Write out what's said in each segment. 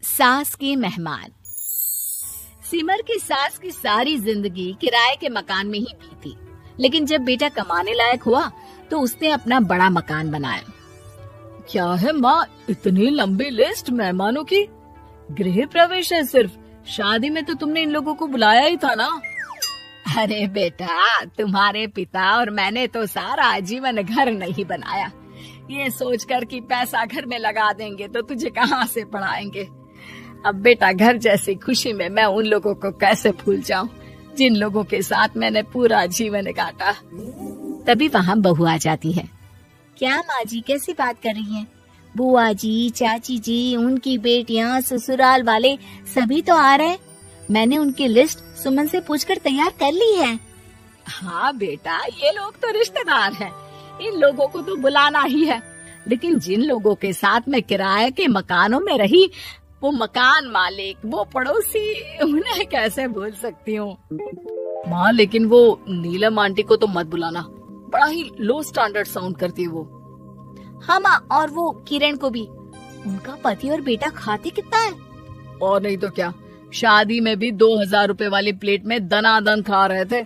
सास के मेहमान। सिमर की सास की सारी जिंदगी किराए के मकान में ही बीती, लेकिन जब बेटा कमाने लायक हुआ तो उसने अपना बड़ा मकान बनाया। क्या है माँ, इतनी लंबी लिस्ट मेहमानों की? गृह प्रवेश है सिर्फ, शादी में तो तुमने इन लोगों को बुलाया ही था ना। अरे बेटा, तुम्हारे पिता और मैंने तो सारा आजीवन घर नहीं बनाया, ये सोचकर कि पैसा घर में लगा देंगे तो तुझे कहाँ से पढ़ाएंगे। अब बेटा, घर जैसी खुशी में मैं उन लोगों को कैसे भूल जाऊं जिन लोगों के साथ मैंने पूरा जीवन काटा। तभी वहाँ बहू आ जाती है। क्या माँ जी, कैसी बात कर रही हैं? बुआ जी, चाची जी, उनकी बेटियाँ, ससुराल वाले सभी तो आ रहे हैं। मैंने उनकी लिस्ट सुमन से पूछकर तैयार कर ली है। हाँ बेटा, ये लोग तो रिश्तेदार हैं, इन लोगों को तो बुलाना ही है, लेकिन जिन लोगों के साथ मैं किराए के मकानों में रही, वो मकान मालिक, वो पड़ोसी, उन्हें कैसे भूल सकती हूँ। माँ, लेकिन वो नीलम आंटी को तो मत बुलाना, बड़ा ही लो स्टैंडर्ड साउंड करती है वो। हाँ माँ, और वो किरण को भी। उनका पति और बेटा खाते कितना है। और नहीं तो क्या, शादी में भी 2000 रुपए वाली प्लेट में दनादन खा रहे थे।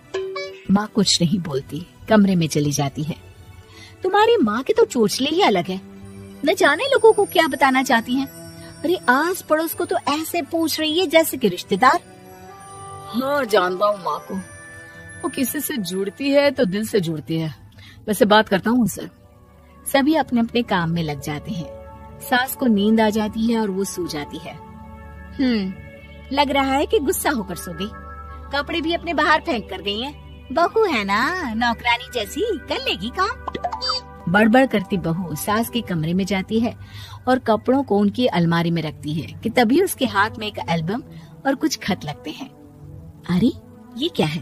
माँ कुछ नहीं बोलती, कमरे में चली जाती है। तुम्हारी माँ के तो चोचले ही अलग है, न जाने लोगों को क्या बताना चाहती हैं। अरे आस पड़ोस को तो ऐसे पूछ रही है जैसे कि रिश्तेदार। हाँ, जानता हूँ माँ को, वो किसी से जुड़ती है तो दिल से जुड़ती है। वैसे बात करता हूँ उनसे। सभी अपने अपने काम में लग जाते हैं। सास को नींद आ जाती है और वो सो जाती है। लग रहा है कि गुस्सा होकर सो गई। कपड़े भी अपने बाहर फेंक कर गई हैं। बहू है ना, नौकरानी जैसी, कर लेगी काम। बड़बड़ करती बहू सास के कमरे में जाती है और कपड़ों को उनकी अलमारी में रखती है कि तभी उसके हाथ में एक एल्बम और कुछ खत लगते हैं। अरे ये क्या है?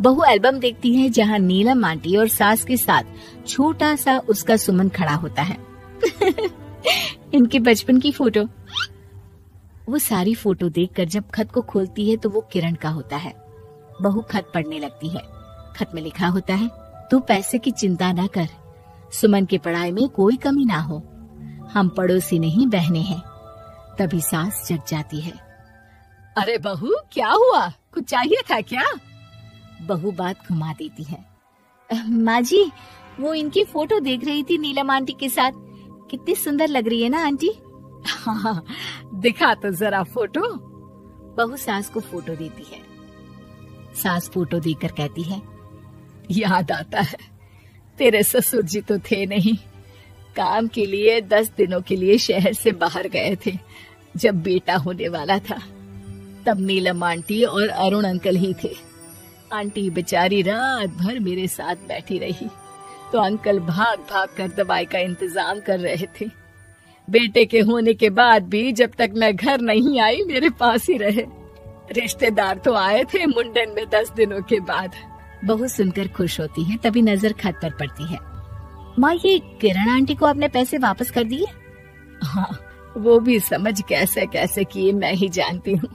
बहू एल्बम देखती है जहाँ नीलम आंटी और सास के साथ छोटा सा उसका सुमन खड़ा होता है। इनके बचपन की फोटो। वो सारी फोटो देखकर जब खत को खोलती है तो वो किरण का होता है। बहू खत पढ़ने लगती है। खत में लिखा होता है, तू पैसे की चिंता ना कर, सुमन की पढ़ाई में कोई कमी ना हो, हम पड़ोसी नहीं बहने हैं। तभी सास जग जाती है। अरे बहू, क्या हुआ? कुछ चाहिए था क्या? बहू बात घुमा देती है। माँ जी, वो इनकी फोटो देख रही थी नीलम आंटी के साथ। कितनी सुंदर लग रही है ना आंटी। हाँ, दिखा तो जरा फोटो। बहू सास को फोटो देती है। सास फोटो देखकर कहती है, याद आता है, तेरे ससुर जी तो थे नहीं, काम के लिए 10 दिनों के लिए शहर से बाहर गए थे। जब बेटा होने वाला था तब नीलम आंटी और अरुण अंकल ही थे। आंटी बेचारी रात भर मेरे साथ बैठी रही, तो अंकल भाग भाग कर दवाई का इंतजाम कर रहे थे। बेटे के होने के बाद भी जब तक मैं घर नहीं आई मेरे पास ही रहे। रिश्तेदार तो आए थे मुंडन में 10 दिनों के बाद। बहू सुनकर खुश होती है। तभी नजर खत पर पड़ती है। माँ, ये किरण आंटी को आपने पैसे वापस कर दिए? हाँ, वो भी समझ कैसे कैसे किए मैं ही जानती हूँ।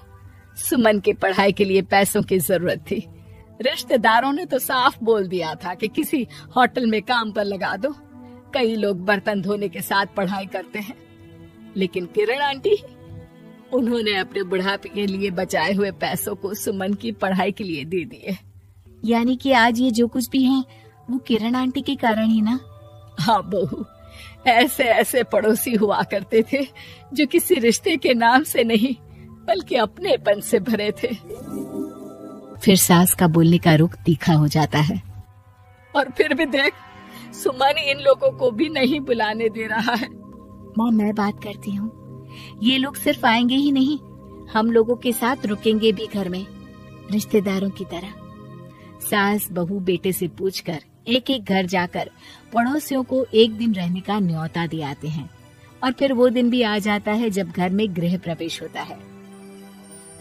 सुमन की पढ़ाई के लिए पैसों की जरूरत थी। रिश्तेदारों ने तो साफ बोल दिया था कि किसी होटल में काम पर लगा दो। कई लोग बर्तन धोने के साथ पढ़ाई करते हैं, लेकिन किरण आंटी, उन्होंने अपने बुढ़ापे के लिए बचाए हुए पैसों को सुमन की पढ़ाई के लिए दे दिए। यानी कि आज ये जो कुछ भी है वो किरण आंटी के कारण ही ना? हाँ बहू, ऐसे ऐसे पड़ोसी हुआ करते थे जो किसी रिश्ते के नाम से नहीं बल्कि अपनेपन से भरे थे। फिर सास का बोलने का रुख तीखा हो जाता है। और फिर भी देख, सुमन इन लोगों को भी नहीं बुलाने दे रहा है। माँ, मैं बात करती हूँ, ये लोग सिर्फ आएंगे ही नहीं, हम लोगों के साथ रुकेंगे भी घर में, रिश्तेदारों की तरह। सास बहू बेटे से पूछकर एक एक घर जाकर पड़ोसियों को एक दिन रहने का न्योता दे आते हैं। और फिर वो दिन भी आ जाता है जब घर में गृह प्रवेश होता है।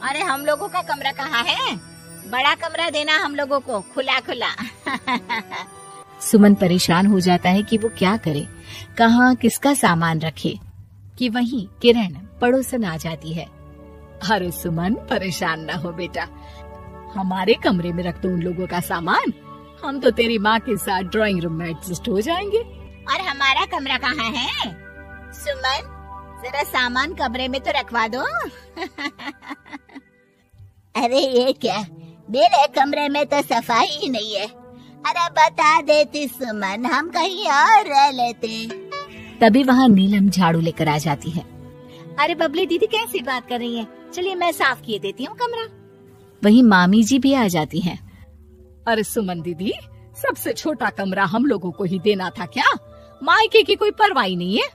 अरे हम लोगों का कमरा कहाँ है? बड़ा कमरा देना हम लोगों को, खुला खुला। सुमन परेशान हो जाता है कि वो क्या करे, कहाँ किसका सामान रखे, कि वहीं किरण पड़ोसन आ जाती है। अरे सुमन, परेशान ना हो बेटा, हमारे कमरे में रख दो उन लोगों का सामान, हम तो तेरी माँ के साथ ड्राइंग रूम में एडजस्ट हो जाएंगे। और हमारा कमरा कहाँ है? सुमन, जरा सामान कमरे में तो रखवा दो। अरे ये क्या, मेरे कमरे में तो सफाई ही नहीं है। अरे बता देती सुमन, हम कहीं और रह लेते। तभी वहाँ नीलम झाड़ू लेकर आ जाती है। अरे बबली दीदी कैसी बात कर रही है, चलिए मैं साफ किए देती हूँ कमरा। वहीं मामी जी भी आ जाती हैं। अरे सुमन दीदी, सबसे छोटा कमरा हम लोगों को ही देना था क्या? मायके की कोई परवाह नहीं है।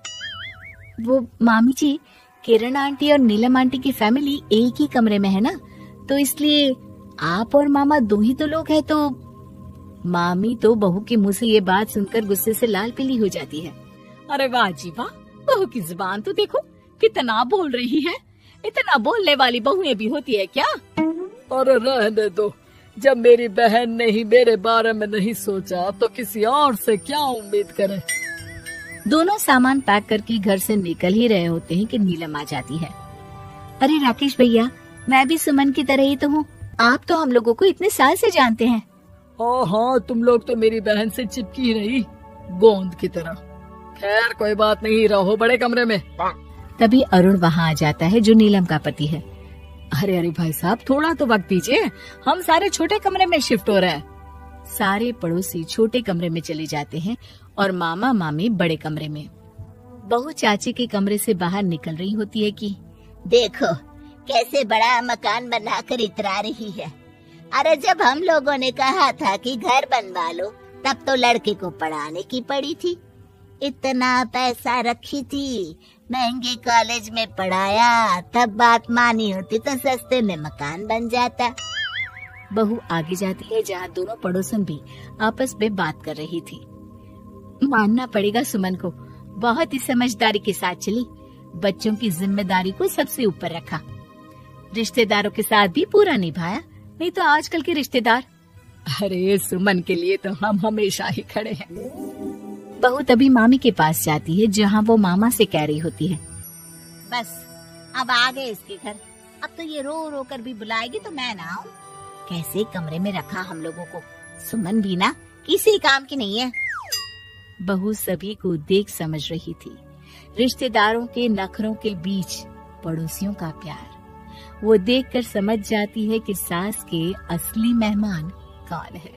वो मामी जी, किरण आंटी और नीलम आंटी की फैमिली एक ही कमरे में है ना, तो इसलिए आप और मामा दो ही तो लोग हैं। तो मामी तो बहू के मुंह से ये बात सुनकर गुस्से से लाल पीली हो जाती है। अरे वाह जी वाह, बहू की जुबान तो देखो कितना बोल रही है। इतना बोलने वाली बहुएं भी होती है क्या? अरे रहने दो, जब मेरी बहन ने ही मेरे बारे में नहीं सोचा तो किसी और से क्या उम्मीद करें। दोनों सामान पैक करके घर से निकल ही रहे होते हैं कि नीलम आ जाती है। अरे राकेश भैया, मैं भी सुमन की तरह ही तो हूँ। आप तो हम लोगों को इतने साल से जानते हैं। हाँ, तुम लोग तो मेरी बहन से चिपकी रही गोंद की तरह। खैर कोई बात नहीं, रहो बड़े कमरे में। तभी अरुण वहाँ आ जाता है, जो नीलम का पति है। अरे भाई साहब, थोड़ा तो वक्त दीजिए, हम सारे छोटे कमरे में शिफ्ट हो रहे हैं। सारे पड़ोसी छोटे कमरे में चले जाते हैं और मामा मामी बड़े कमरे में। बहू चाची के कमरे से बाहर निकल रही होती है कि देखो कैसे बड़ा मकान बनाकर इतरा रही है। अरे जब हम लोगों ने कहा था कि घर बनवा लो, तब तो लड़के को पढ़ाने की पड़ी थी। इतना पैसा रखी थी, महंगे कॉलेज में पढ़ाया, तब बात मानी होती तो सस्ते में मकान बन जाता। बहू आगे जाती है, जहाँ दोनों पड़ोसन भी आपस में बात कर रही थी। मानना पड़ेगा सुमन को, बहुत ही समझदारी के साथ चली। बच्चों की जिम्मेदारी को सबसे ऊपर रखा, रिश्तेदारों के साथ भी पूरा निभाया। नहीं तो आजकल के रिश्तेदार। अरे सुमन के लिए तो हम हमेशा ही खड़े हैं। बहू तभी मामी के पास जाती है, जहाँ वो मामा से कह रही होती है, बस अब आ गए इसके घर। अब तो ये रो रो कर भी बुलाएगी तो मैं ना आऊं। कैसे कमरे में रखा हम लोगों को। सुमन भी ना किसी काम की नहीं है। बहू सभी को देख समझ रही थी। रिश्तेदारों के नखरों के बीच पड़ोसियों का प्यार। वो देखकर समझ जाती है कि सास के असली मेहमान कौन है।